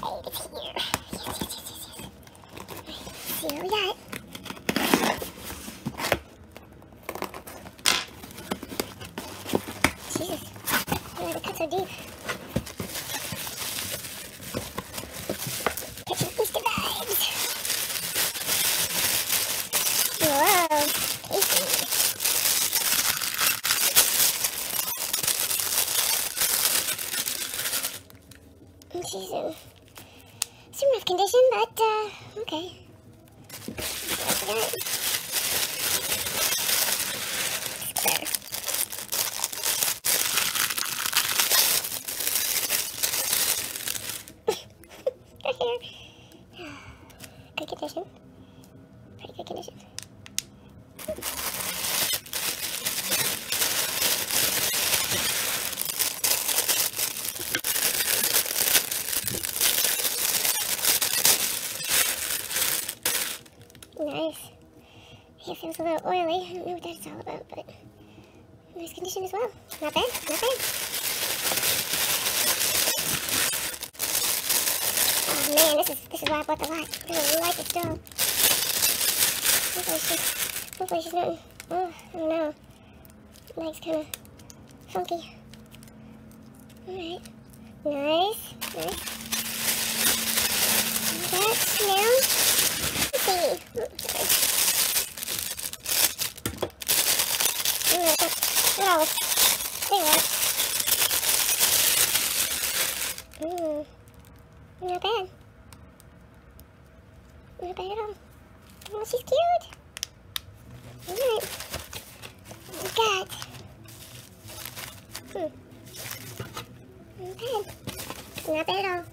Alright, it's here. Yes. See what we got. Jesus, I don't have to cut so deep. Catching Easter vibes. Whoa, tasty. She's in some rough condition, but okay. That's that. Her hair. Good condition. Pretty good condition. Nice. Hair feels a little oily. I don't know what that's all about, but nice condition as well. Not bad, not bad. Oh man, this is why I bought the lot. I really like this doll. Hopefully she's not. Oh, I don't know. Leg's kind of funky. Alright. Nice. Nice. That's now. Let's see. Look at all this cigarette. Not bad. Not bad at all. Oh, she's cute. Alright. We got. Not bad. Not bad at all.